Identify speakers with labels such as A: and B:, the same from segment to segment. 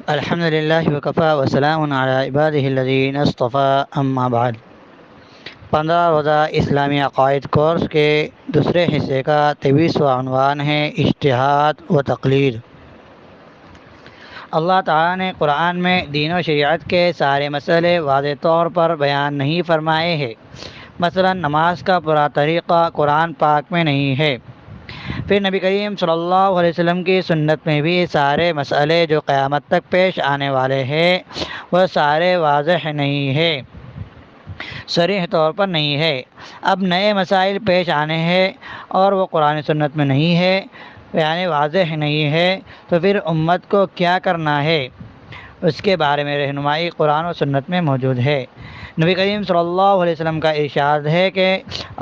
A: الحمد للہ وکفا وسلام علی عبادہ الذین اصطفیٰ اما بعد۔ 15 روزہ اسلامی عقائد کورس کے دوسرے حصے کا 23واں عنوان ہے اجتہاد و تقلید۔ اللہ تعالیٰ نے قرآن میں دین و شریعت کے سارے مسئلے واضح طور پر بیان نہیں فرمائے ہیں۔ مثلا نماز کا پورا طریقہ قرآن پاک میں نہیں ہے۔ پھر نبی کریم صلی اللہ علیہ وسلم کی سنت میں بھی سارے مسئلے جو قیامت تک پیش آنے والے ہیں وہ سارے واضح نہیں ہے، صریح طور پر نہیں ہے۔ اب نئے مسائل پیش آنے ہیں اور وہ قرآن سنت میں نہیں ہے، یعنی واضح نہیں ہے، تو پھر امت کو کیا کرنا ہے، اس کے بارے میں رہنمائی قرآن و سنت میں موجود ہے۔ نبی کریم صلی اللہ علیہ وسلم کا ارشاد ہے کہ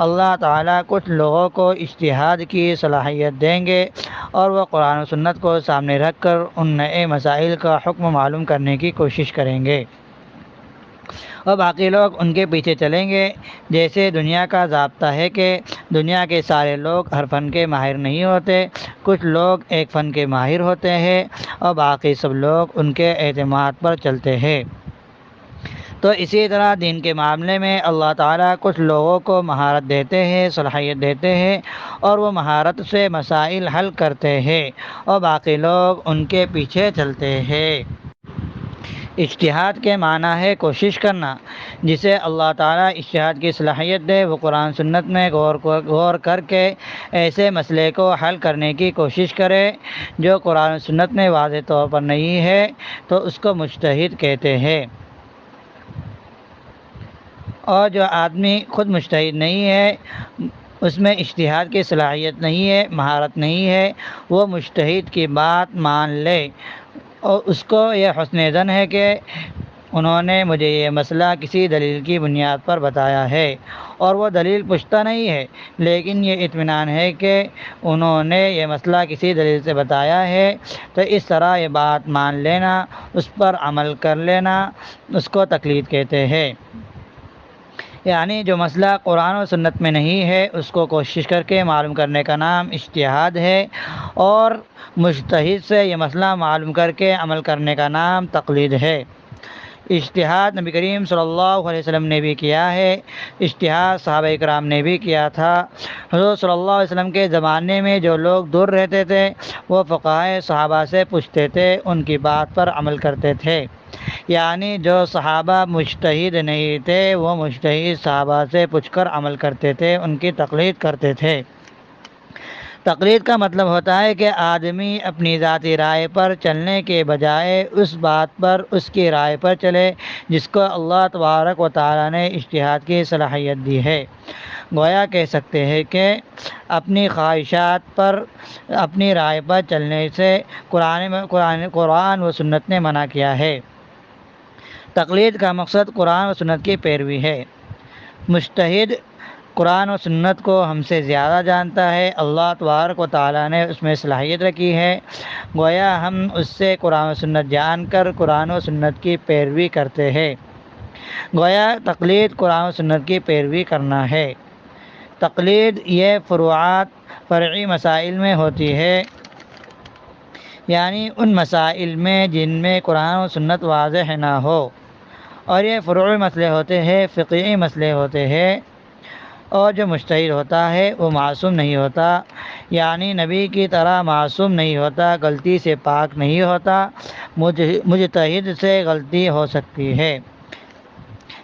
A: اللہ تعالیٰ کچھ لوگوں کو اجتہاد کی صلاحیت دیں گے اور وہ قرآن و سنت کو سامنے رکھ کر ان نئے مسائل کا حکم معلوم کرنے کی کوشش کریں گے، اور باقی لوگ ان کے پیچھے چلیں گے۔ جیسے دنیا کا ضابطہ ہے کہ دنیا کے سارے لوگ ہر فن کے ماہر نہیں ہوتے، کچھ لوگ ایک فن کے ماہر ہوتے ہیں اور باقی سب لوگ ان کے اعتماد پر چلتے ہیں۔ تو اسی طرح دین کے معاملے میں اللہ تعالیٰ کچھ لوگوں کو مہارت دیتے ہیں، صلاحیت دیتے ہیں، اور وہ مہارت سے مسائل حل کرتے ہیں اور باقی لوگ ان کے پیچھے چلتے ہیں۔ اجتہاد کے معنی ہے کوشش کرنا۔ جسے اللہ تعالیٰ اجتہاد کی صلاحیت دے وہ قرآن سنت میں غور کر کے ایسے مسئلے کو حل کرنے کی کوشش کرے جو قرآن سنت میں واضح طور پر نہیں ہے، تو اس کو مجتہد کہتے ہیں۔ اور جو آدمی خود مجتہد نہیں ہے، اس میں اجتہاد کی صلاحیت نہیں ہے، مہارت نہیں ہے، وہ مجتہد کی بات مان لے اور اس کو یہ حسن ظن ہے کہ انہوں نے مجھے یہ مسئلہ کسی دلیل کی بنیاد پر بتایا ہے، اور وہ دلیل پوچھتا نہیں ہے، لیکن یہ اطمینان ہے کہ انہوں نے یہ مسئلہ کسی دلیل سے بتایا ہے، تو اس طرح یہ بات مان لینا، اس پر عمل کر لینا، اس کو تقلید کہتے ہیں۔ یعنی جو مسئلہ قرآن و سنت میں نہیں ہے اس کو کوشش کر کے معلوم کرنے کا نام اجتہاد ہے، اور مجتہد سے یہ مسئلہ معلوم کر کے عمل کرنے کا نام تقلید ہے۔ اجتہاد نبی کریم صلی اللہ علیہ وسلم نے بھی کیا ہے، اجتہاد صحابہ کرام نے بھی کیا تھا۔ حضور صلی اللہ علیہ وسلم کے زمانے میں جو لوگ دور رہتے تھے وہ فقہائے صحابہ سے پوچھتے تھے، ان کی بات پر عمل کرتے تھے۔ یعنی جو صحابہ مجتہد نہیں تھے وہ مجتہد صحابہ سے پوچھ کر عمل کرتے تھے، ان کی تقلید کرتے تھے۔ تقلید کا مطلب ہوتا ہے کہ آدمی اپنی ذاتی رائے پر چلنے کے بجائے اس بات پر، اس کی رائے پر چلے جس کو اللہ تبارک و تعالیٰ نے اجتہاد کی صلاحیت دی ہے۔ گویا کہہ سکتے ہیں کہ اپنی خواہشات پر، اپنی رائے پر چلنے سے قرآن و سنت نے منع کیا ہے۔ تقلید کا مقصد قرآن و سنت کی پیروی ہے۔ مجتہد قرآن و سنت کو ہم سے زیادہ جانتا ہے، اللہ تبارک و تعالیٰ نے اس میں صلاحیت رکھی ہے، گویا ہم اس سے قرآن و سنت جان کر قرآن و سنت کی پیروی کرتے ہیں۔ گویا تقلید قرآن و سنت کی پیروی کرنا ہے۔ تقلید یہ فرعی مسائل میں ہوتی ہے، یعنی ان مسائل میں جن میں قرآن و سنت واضح نہ ہو، اور یہ فروعی مسئلے ہوتے ہیں، فقہی مسئلے ہوتے ہیں، اور جو مجتہد ہوتا ہے وہ معصوم نہیں ہوتا، یعنی نبی کی طرح معصوم نہیں ہوتا، غلطی سے پاک نہیں ہوتا۔ مجتہد سے غلطی ہو سکتی ہے۔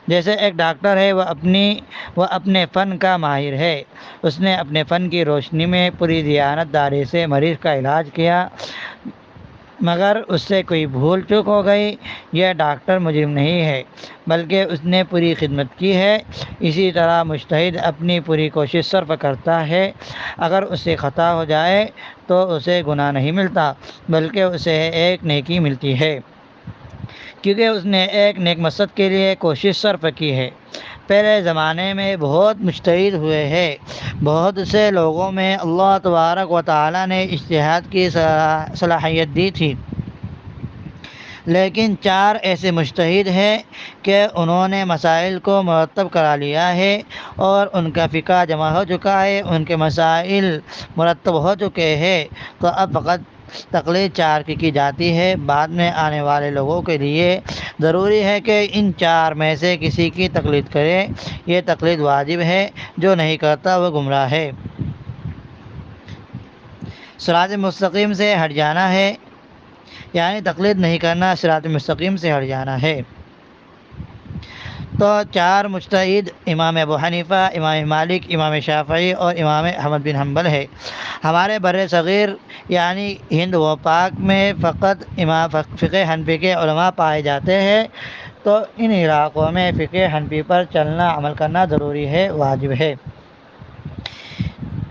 A: جیسے ایک ڈاکٹر ہے، وہ اپنے فن کا ماہر ہے، اس نے اپنے فن کی روشنی میں پوری دیانت داری سے مریض کا علاج کیا، مگر اس سے کوئی بھول چوک ہو گئی، یہ ڈاکٹر مجرم نہیں ہے بلکہ اس نے پوری خدمت کی ہے۔ اسی طرح مجتہد اپنی پوری کوشش صرف کرتا ہے، اگر اس سے خطا ہو جائے تو اسے گناہ نہیں ملتا بلکہ اسے ایک نیکی ملتی ہے، کیونکہ اس نے ایک نیک مقصد کے لیے کوشش صرف کی ہے۔ پہلے زمانے میں بہت مجتہد ہوئے ہیں، بہت سے لوگوں میں اللہ تبارک و تعالیٰ نے اجتہاد کی صلاحیت دی تھی، لیکن 4 ایسے مجتہد ہیں کہ انہوں نے مسائل کو مرتب کرا لیا ہے اور ان کا فقہ جمع ہو چکا ہے، ان کے مسائل مرتب ہو چکے ہیں، تو اب فقط تقلید چار کی جاتی ہے۔ بعد میں آنے والے لوگوں کے لیے ضروری ہے کہ ان چار میں سے کسی کی تقلید کرے۔ یہ تقلید واجب ہے، جو نہیں کرتا وہ گمراہ ہے۔ صراط مستقیم سے ہٹ جانا ہے، یعنی تقلید نہیں کرنا صراط مستقیم سے ہٹ جانا ہے۔ تو چار مجتہد امام ابو حنیفہ، امام مالک، امام شافعی اور امام احمد بن حنبل ہے۔ ہمارے بر صغیر یعنی ہند و پاک میں فقط امام فقہ حنفی کے علماء پائے جاتے ہیں، تو ان علاقوں میں فقہ حنفی پر چلنا، عمل کرنا ضروری ہے، واجب ہے۔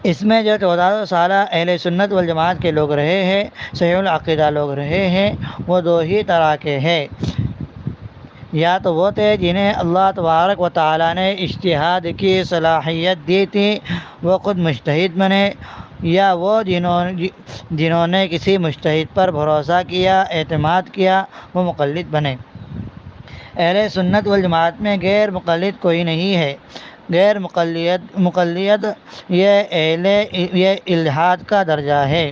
A: اس میں جو 1400 سالہ اہل سنت والجماعت کے لوگ رہے ہیں، صحیح العقیدہ لوگ رہے ہیں، وہ دو ہی طرح کے ہیں۔ یا تو وہ تھے جنہیں اللہ تبارک و تعالیٰ نے اجتہاد کی صلاحیت دی تھی، وہ خود مجتہد بنے، یا وہ جنہوں نے کسی مجتہد پر بھروسہ کیا، اعتماد کیا، وہ مقلد بنے۔ اہل سنت والجماعت میں غیر مقلد کوئی نہیں ہے۔ غیر مقلد یہ الحاد کا درجہ ہے۔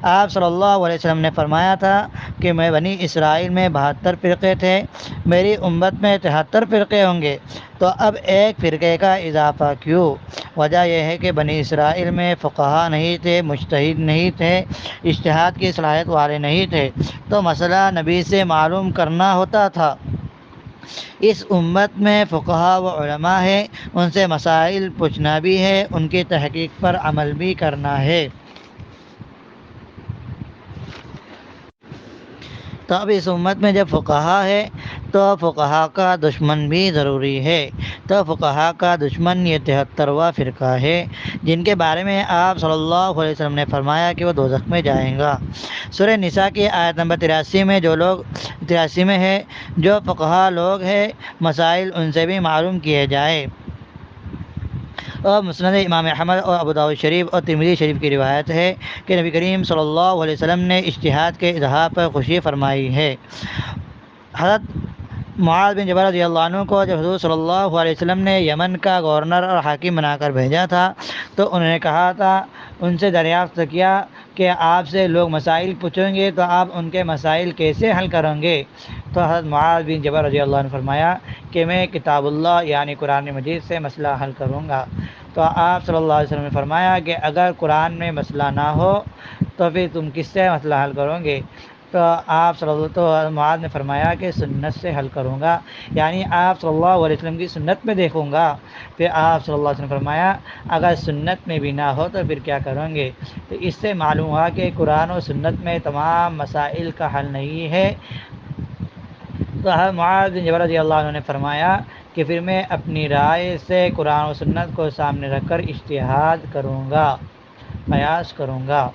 A: آپ صلی اللہ علیہ وسلم نے فرمایا تھا کہ میں بنی اسرائیل میں 72 فرقے تھے، میری امت میں 73 فرقے ہوں گے، تو اب ایک فرقے کا اضافہ کیوں؟ وجہ یہ ہے کہ بنی اسرائیل میں فقہا نہیں تھے، مجتہد نہیں تھے، اجتہاد کی صلاحیت والے نہیں تھے، تو مسئلہ نبی سے معلوم کرنا ہوتا تھا۔ اس امت میں فقہا و علماء ہے، ان سے مسائل پوچھنا بھی ہے، ان کی تحقیق پر عمل بھی کرنا ہے۔ تو اب اس امت میں جب فقہا ہے تو فقہا کا دشمن بھی ضروری ہے۔ تو فقہا کا دشمن یہ 73واں فرقہ ہے، جن کے بارے میں آپ صلی اللہ علیہ وسلم نے فرمایا کہ وہ دوزخ میں جائیں گا۔ سورہ نساء کی آیت نمبر 83 میں 83 میں ہے، جو فقہا لوگ ہیں مسائل ان سے بھی معلوم کیے جائے۔ اور مسند امام احمد اور ابو داؤد شریف اور ترمذی شریف کی روایت ہے کہ نبی کریم صلی اللہ علیہ وسلم نے اجتہاد کے اظہار پر خوشی فرمائی ہے۔ حضرت معاذ بن جبل رضی اللہ عنہ کو جب حضور صلی اللہ علیہ وسلم نے یمن کا گورنر اور حاکم بنا کر بھیجا تھا، تو انہوں نے کہا تھا، ان سے دریافت کیا کہ آپ سے لوگ مسائل پوچھیں گے تو آپ ان کے مسائل کیسے حل کریں گے؟ تو حضرت معاذ بن جبل رضی اللہ عنہ فرمایا کہ میں کتاب اللہ یعنی قرآن مجید سے مسئلہ حل کروں گا۔ تو آپ صلی اللہ علیہ وسلم نے فرمایا کہ اگر قرآن میں مسئلہ نہ ہو تو پھر تم کس سے مسئلہ حل کرو گے؟ تو معاذ نے فرمایا کہ سنت سے حل کروں گا، یعنی آپ صلی اللہ علیہ وسلم کی سنت میں دیکھوں گا۔ پھر آپ صلی اللہ علیہ وسلم نے فرمایا اگر سنت میں بھی نہ ہو تو پھر کیا کریں گے؟ تو اس سے معلوم ہوا کہ قرآن و سنت میں تمام مسائل کا حل نہیں ہے۔ تو حضرت معاذ بن جبل رضی اللہ عنہ نے فرمایا کہ پھر میں اپنی رائے سے قرآن و سنت کو سامنے رکھ کر اجتہاد کروں گا، قیاس کروں گا۔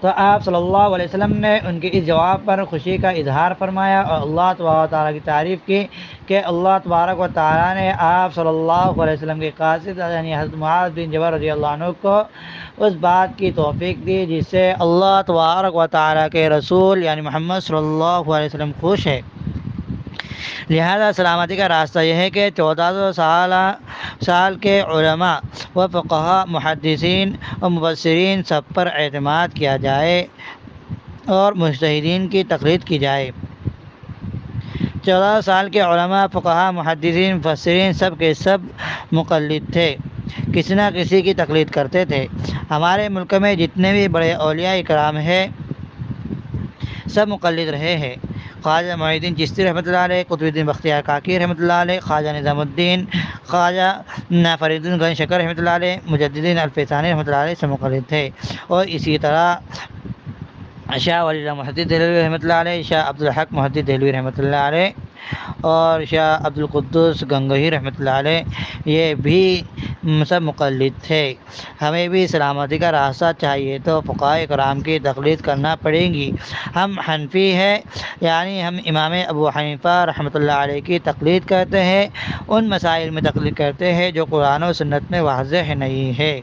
A: تو آپ صلی اللہ علیہ وسلم نے ان کے اس جواب پر خوشی کا اظہار فرمایا اور اللہ تبارک و تعالیٰ کی تعریف کی کہ اللہ تبارک و تعالیٰ نے آپ صلی اللہ علیہ وسلم کے قاصد یعنی حضرت معاذ بن جبل رضی اللہ عنہ کو اس بات کی توفیق دی جس سے اللہ تبارک و تعالیٰ کے رسول یعنی محمد صلی اللہ علیہ وسلم خوش ہے۔ لہذا سلامتی کا راستہ یہ ہے کہ 1400 سال کے علماء و فقہا، محدثین اور مفسرین سب پر اعتماد کیا جائے اور مجتہدین کی تقلید کی جائے۔ 14 سال کے علماء، فقہا، محدثین، مفسرین سب کے سب مقلد تھے، کسی نہ کسی کی تقلید کرتے تھے۔ ہمارے ملک میں جتنے بھی بڑے اولیاء کرام ہیں سب مقلد رہے ہیں۔ خواجہ معین الدین چشتی رحمۃ اللہ علیہ، قطب الدین بختیار کاکی رحمۃ اللہ علیہ، خواجہ نظام الدین، خواجہ فرید الدین گنج شکر رحمۃ اللہ علیہ، مجددین الفیضانی رحمۃ اللہ علیہ سے مقلد تھے۔ اور اسی طرح شاہ ولی اللہ محدث دہلوی رحمۃ اللہ علیہ، شاہ عبدالحق محدث دہلوی رحمۃ اللہ علیہ اور شاہ عبدالقدوس گنگوہی رحمۃ اللہ علیہ، یہ بھی سب مقلد تھے۔ ہمیں بھی سلامتی کا راستہ چاہیے تو فقہاء کرام کی تقلید کرنا پڑے گی۔ ہم حنفی ہیں، یعنی ہم امام ابو حنیفہ رحمۃ اللہ علیہ کی تقلید کرتے ہیں، ان مسائل میں تقلید کرتے ہیں جو قرآن و سنت میں واضح نہیں ہے۔